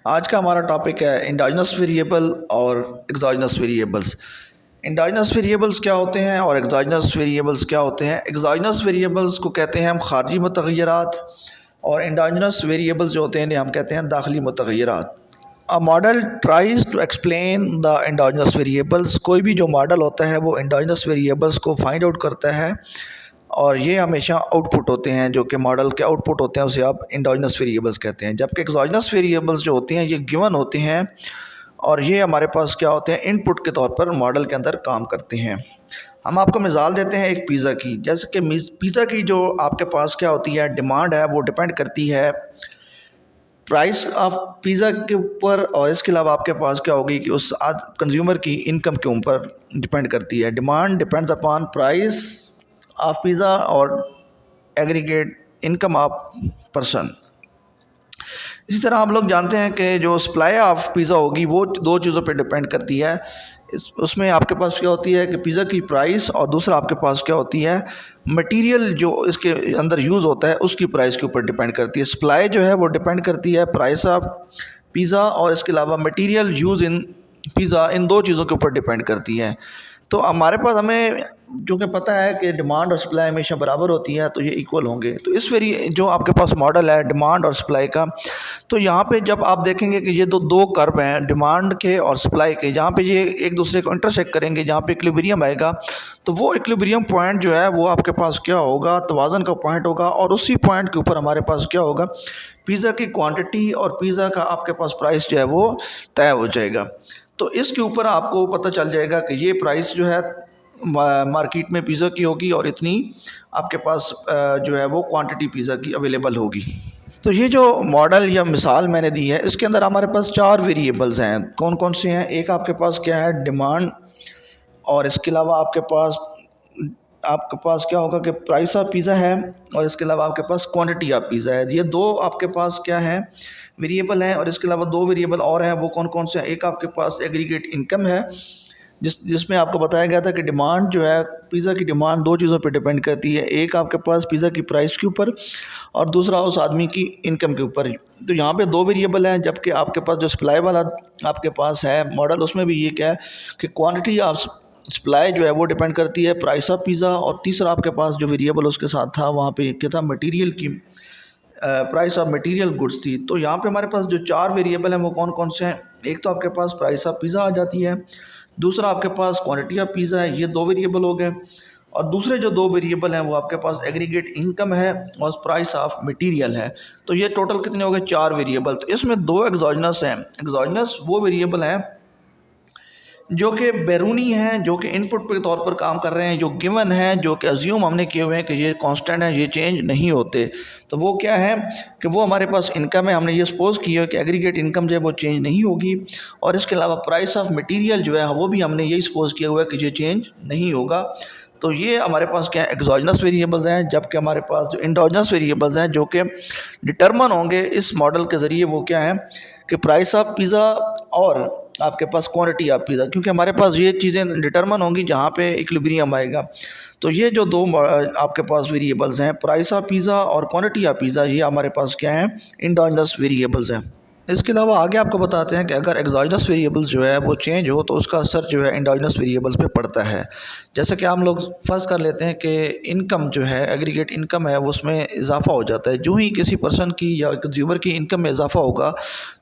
आज का हमारा टॉपिक है इंडोजिनस वेरिएबल और एक्सोजिनस वेरिएबल्स। इंडोजिनस वेरिएबल्स क्या होते हैं और एक्सोजिनस वेरिएबल्स क्या होते हैं। एक्सोजिनस वेरिएबल्स को कहते हैं हम खारजी मुतग़य्यरात, और इंडोजिनस वेरिएबल्स जो होते हैं इन्हें हम कहते हैं दाखिली मुतग़य्यरात। A model tries to explain the endogenous variables. कोई भी जो मॉडल होता है वो इंडोजिनस वेरिएबल्स को फाइंड आउट करता है, और ये हमेशा आउटपुट होते हैं, जो कि मॉडल के आउटपुट होते हैं उसे आप इंडोजिनस वेरिएबल्स कहते हैं। जबकि एक्सोजिनस वेरिएबल्स जो होते हैं ये गिवन होते हैं, और ये हमारे पास क्या होते हैं, इनपुट के तौर पर मॉडल के अंदर काम करते हैं। हम आपको मिसाल देते हैं एक पिज़्ज़ा की। जैसे कि पिज़्ज़ा की जो आपके पास क्या होती है, डिमांड है, वो डिपेंड करती है प्राइस ऑफ पिज़्ज़ा के ऊपर, और इसके अलावा आपके पास क्या होगी कि उस कंज्यूमर की इनकम के ऊपर डिपेंड करती है। Demand depends upon price of pizza और एग्रीगेट इनकम ऑफ पर्सन। इसी तरह हम लोग जानते हैं कि जो सप्लाई ऑफ पिज़्ज़ा होगी वो दो चीज़ों पे डिपेंड करती है। उसमें आपके पास क्या होती है कि पिज़्ज़ा की प्राइस, और दूसरा आपके पास क्या होती है, मटेरियल जो इसके अंदर यूज़ होता है उसकी प्राइस के ऊपर डिपेंड करती है। सप्लाई जो है वो डिपेंड करती है प्राइस ऑफ पिज़्ज़ा, और इसके अलावा मटेरियल यूज़ इन पिज़्ज़ा, इन दो चीज़ों के ऊपर डिपेंड करती है। तो हमारे पास हमें जो कि पता है कि डिमांड और सप्लाई हमेशा बराबर होती है, तो ये इक्वल होंगे। तो इस जो आपके पास मॉडल है डिमांड और सप्लाई का, तो यहाँ पे जब आप देखेंगे कि ये दो कर्व हैं डिमांड के और सप्लाई के, जहाँ पे ये एक दूसरे को इंटरसेक्ट करेंगे, जहाँ पे इक्विलिब्रियम आएगा, तो वो इक्विलिब्रियम पॉइंट जो है वो आपके पास क्या होगा, तवाज़न का पॉइंट होगा, और उसी पॉइंट के ऊपर हमारे पास क्या होगा, पिज़्ज़ा की क्वांटिटी और पिज़्ज़ा का आपके पास प्राइस जो है वो तय हो जाएगा। तो इसके ऊपर आपको पता चल जाएगा कि ये प्राइस जो है मार्केट में पिज़्ज़ा की होगी, और इतनी आपके पास जो है वो क्वांटिटी पिज़्ज़ा की अवेलेबल होगी। तो ये जो मॉडल या मिसाल मैंने दी है, इसके अंदर हमारे पास 4 वेरिएबल्स हैं। कौन कौन से हैं? एक आपके पास क्या है, डिमांड, और इसके अलावा आपके पास क्या होगा कि प्राइस ऑफ पिज़्ज़ा है, और इसके अलावा आपके पास क्वांटिटी ऑफ पिज़्ज़ा है। ये दो आपके पास क्या है, वेरिएबल हैं। और इसके अलावा दो वेरिएबल और हैं, वो कौन कौन से हैं? एक आपके पास एग्रीगेट इनकम है, जिसमें आपको बताया गया था कि डिमांड जो है, पिज़्ज़ा की डिमांड दो चीज़ों पे डिपेंड करती है। एक आपके पास पिज़्ज़ा की प्राइस के ऊपर, और दूसरा उस आदमी की इनकम के ऊपर। तो यहाँ पे दो वेरिएबल हैं। जबकि आपके पास जो सप्लाई वाला आपके पास है मॉडल, उसमें भी ये क्या है कि क्वांटिटी ऑफ सप्लाई जो है वो डिपेंड करती है प्राइस ऑफ पिज़्ज़ा, और तीसरा आपके पास जो वेरिएबल उसके साथ था वहाँ पे क्या था, मटेरियल की प्राइस ऑफ मटेरियल गुड्स थी। तो यहाँ पे हमारे पास जो 4 वेरिएबल हैं वो कौन कौन से हैं? एक तो आपके पास प्राइस ऑफ पिज़्ज़ा आ जाती है, दूसरा आपके पास क्वांटिटी ऑफ पिज़्ज़ा है, ये दो वेरिएबल हो गए। और दूसरे जो दो वेरिएबल हैं वो आपके पास एग्रीगेट इनकम है और प्राइस ऑफ मटेरियल है। तो ये टोटल कितने हो गए? 4 वेरिएबल। तो इसमें दो एक्सोजिनस हैं। एक्सोजिनस वो वेरिएबल हैं जो कि बैरूनी हैं, जो कि इनपुट के तौर पर काम कर रहे हैं, जो गिवन हैं, जो कि अज्यूम हमने किए हुए हैं कि ये कांस्टेंट है, ये चेंज नहीं होते। तो वो क्या है कि वो हमारे पास इनकम है, हमने ये सपोज किया है कि एग्रीगेट इनकम जो है वो चेंज नहीं होगी, और इसके अलावा प्राइस ऑफ मटेरियल जो है वो भी हमने यही सपोज किया हुआ है कि ये चेंज नहीं होगा। तो ये हमारे पास क्या है, एक्सोजिनस वेरिएबल्स हैं। जबकि हमारे पास जो इंडोजिनस वेरिएबल्स हैं जो कि डिटरमन होंगे इस मॉडल के ज़रिए, वो क्या है कि प्राइस ऑफ पिज़्ज़ा और आपके पास क्वांटिटी ऑफ पिज़्ज़ा, क्योंकि हमारे पास ये चीज़ें डिटरमन होंगी जहाँ पे इक्विलिब्रियम आएगा। तो ये जो दो आपके पास वेरिएबल्स हैं, प्राइस ऑफ पिज़्ज़ा और क्वांटिटी ऑफ पिज़्ज़ा, ये हमारे पास क्या है, इंडोजिनस वेरिएबल्स हैं। इसके अलावा आगे आपको बताते हैं कि अगर एक्सोजिनस वेरिएबल्स जो है वो चेंज हो तो उसका असर जो है इंडोजिनस वेरिएबल्स पे पड़ता है। जैसे कि हम लोग फ़र्ज़ कर लेते हैं कि इनकम जो है, एग्रीगेट इनकम है, वो उसमें इजाफा हो जाता है। जो ही किसी पर्सन की या कंज्यूमर की इनकम में इजाफा होगा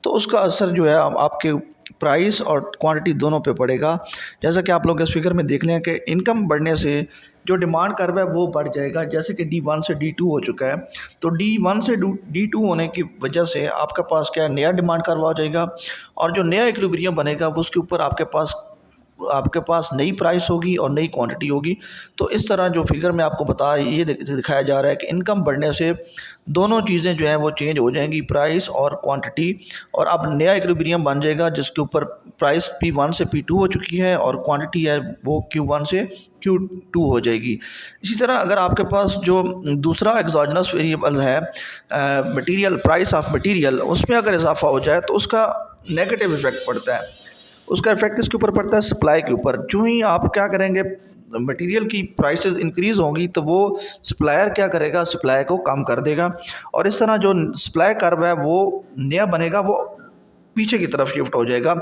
तो उसका असर जो है आपके प्राइस और क्वांटिटी दोनों पे पड़ेगा। जैसा कि आप लोग इस फिगर में देख लें कि इनकम बढ़ने से जो डिमांड कर्व है वो बढ़ जाएगा। जैसे कि D1 से D2 हो चुका है, तो D1 से D2 होने की वजह से आपके पास क्या है, नया डिमांड कर्व आ जाएगा, और जो नया इक्विलिब्रियम बनेगा वो उसके ऊपर आपके पास नई प्राइस होगी और नई क्वांटिटी होगी। तो इस तरह जो फिगर में आपको ये दिखाया जा रहा है कि इनकम बढ़ने से दोनों चीज़ें जो हैं वो चेंज हो जाएंगी, प्राइस और क्वांटिटी, और अब नया इक्विलिब्रियम बन जाएगा जिसके ऊपर प्राइस P1 से P2 हो चुकी है और क्वांटिटी है वो Q1 से Q2 हो जाएगी। इसी तरह अगर आपके पास जो दूसरा एक्सोजिनस वेरिएबल है मटेरियल, प्राइस ऑफ मटेरियल, उसमें अगर इजाफा हो जाए तो उसका नेगेटिव इफेक्ट पड़ता है। उसका इफेक्ट किसके ऊपर पड़ता है? सप्लाई के ऊपर। जो ही आप क्या करेंगे, मटेरियल की प्राइसेस इंक्रीज़ होंगी तो वो सप्लायर क्या करेगा, सप्लाई को कम कर देगा, और इस तरह जो सप्लाई कर्व है वो नया बनेगा, वो पीछे की तरफ शिफ्ट हो जाएगा।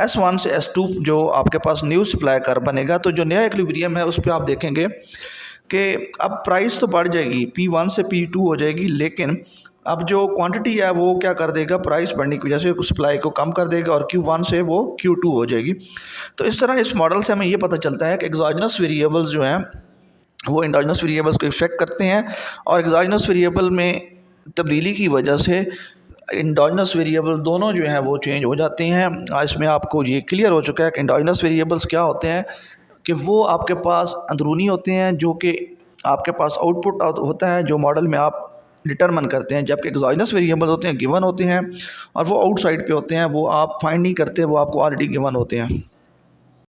S1 से S2 जो आपके पास न्यू सप्लाई कर्व बनेगा, तो जो नया इक्विलिब्रियम है उस पर आप देखेंगे कि अब प्राइस तो बढ़ जाएगी, P1 से P2 हो जाएगी, लेकिन अब जो क्वांटिटी है वो क्या कर देगा, प्राइस बढ़ने की वजह से सप्लाई को कम कर देगा और Q1 से वो Q2 हो जाएगी। तो इस तरह इस मॉडल से हमें ये पता चलता है कि एक्सोजेनस वेरिएबल्स जो हैं वो इंडोजेनस वेरिएबल्स को इफेक्ट करते हैं, और एक्सोजेनस वेरिएबल में तब्दीली की वजह से इंडोजेनस वेरिएबल दोनों जो हैं वो चेंज हो जाते हैं। इसमें आपको ये क्लियर हो चुका है कि इंडोजेनस वेरिएबल्स क्या होते हैं, कि वो आपके पास अंदरूनी होते हैं, जो कि आपके पास आउटपुट होता है जो मॉडल में आप डिटरमिन करते हैं, जबकि एक्सोजेनस वेरिएबल्स होते हैं गिवन होते हैं और वो आउटसाइड पे होते हैं, वो आप फाइंड नहीं करते, वो आपको ऑलरेडी गिवन होते हैं।